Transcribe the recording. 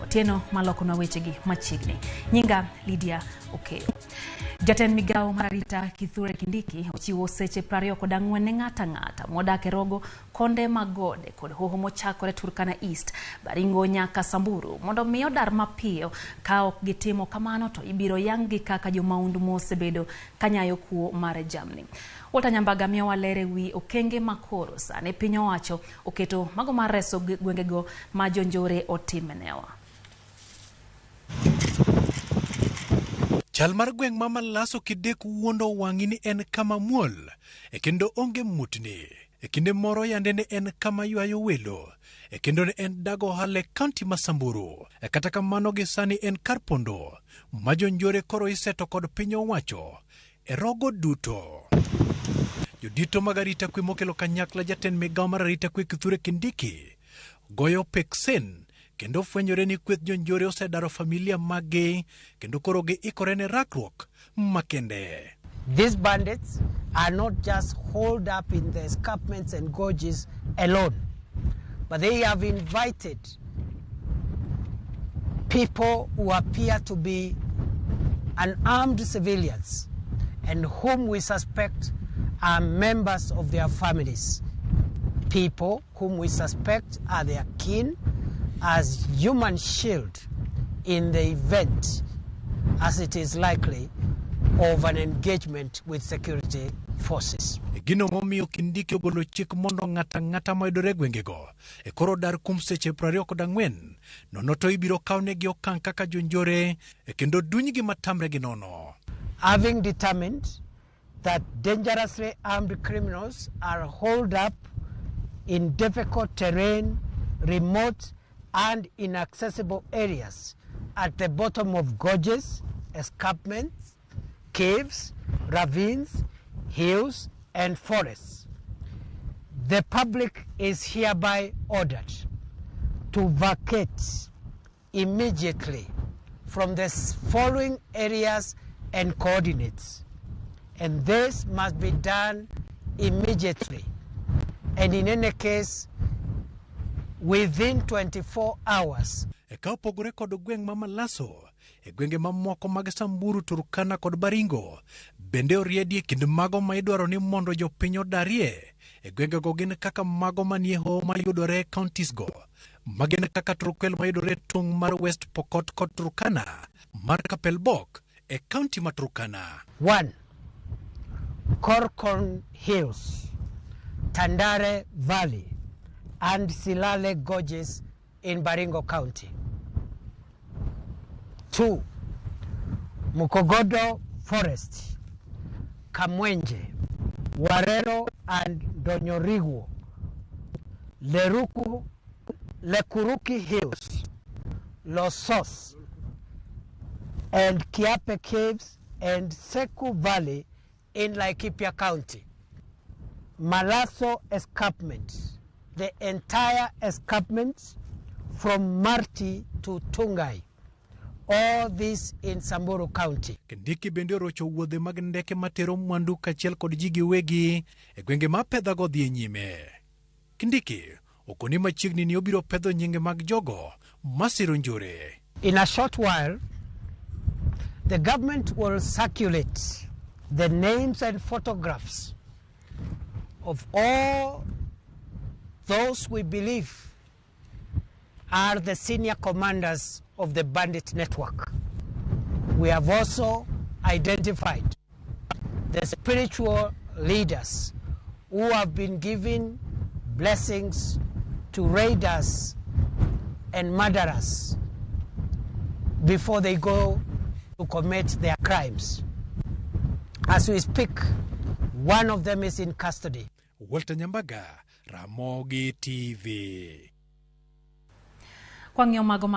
Otieno maloko na wechegi machigni. Nyinga Lydia Okeyo. Jatend migao mararita Kithure Kindiki ochiwo seche 24 ne ng'ata modak e Rogo, Konde Magode kod hoho mochakore Turkana East, Baringo nyaka Samburu mondo miyo dar mapiyo. Ka ok gitimo kamano to ibiro yangi kaka jomaundu mosebedo kanyayo kuo mare jamni. Walter Nyambaga miyo walere wi okenge makoro sane piny owacho oketo mago mar reso gwengego ma jonjore otimenewa. Chal mar gweng' ma Malaso Kidek wuondo wangi ni en kama muol, kendo onge mutni. Kinde moro yande ne en kama ywayo welo, kendo ne en dago hale kaunti ma Samburu. Kata kamano gi sani en kar pondo ma jonjore koro iseto kod piny owacho e Rogo duto. Jodito mag arita kwe mokelo kanyakla jatend migao mar arita kwe Kithure Kindiki goyo peksen kendo fwenyore ni kweth jonjore osedaro familia mage kendo koro giikore ne rakruok makende. These bandits are not just holed up in the escarpments and gorges alone, but they have invited people who appear to be unarmed civilians and whom we suspect are members of their families. People whom we suspect are their kin as human shield in the event, as it is likely, of an engagement with security forces. Gino momiyo Kindiki ogolo chik mondo ng'ata moyudore gwengego koro dar kum seche 24 nono to ibiro kawnegi okang' kaka jonjore kendo dunygi matamre gi nono. Having determined that dangerously armed criminals are holed up in difficult terrain, remote and inaccessible areas at the bottom of gorges, escarpments, caves, ravines, hills and forests, the public is hereby ordered to vacate immediately from the following areas and coordinates. And this must be done immediately, and in any case within 24 hours. Ka opogore kod gweng' ma Malaso, gwenge mamoko mag Samburu, Turkana kod Baringo bende oriedie kind mago ma idwaro ni mondo jopiny odarie. Gwengego gin kaka mago manie ho mayudore counties go, magin kaka Turkwel mayudore tung mar West Pokot kod Turkana, mar Kapelbok county ma Turkana. 1. Korkorn Hills, Tandare Valley and Silale Gorges in Baringo County. 2. Mukogodo Forest, Kamwenje, Warero and Donyoriguo, Lekuruki Hills, Losos and Kiape Caves and Seku Valley in Laikipia County. Malaso Escarpment, the entire escarpment from Marti to Tungai, all this in Samburu County. Kindiki bende rocho wuodhe mag ndeke matero mwandu kachiel kod ji giwegi gwenge ma apedha go dhi nyime. Kindiki okoni machiegni ni obiro pedho nyinge mag jogo masiro njore. In a short while, the government will circulate the names and photographs of all those we believe are the senior commanders of the bandit network. We have also identified the spiritual leaders who have been giving blessings to raiders and murderers before they go to commit their crimes. As we speak, one of them is in custody. Walter Nyambaga, Ramogi TV. Kwa ng'yo mago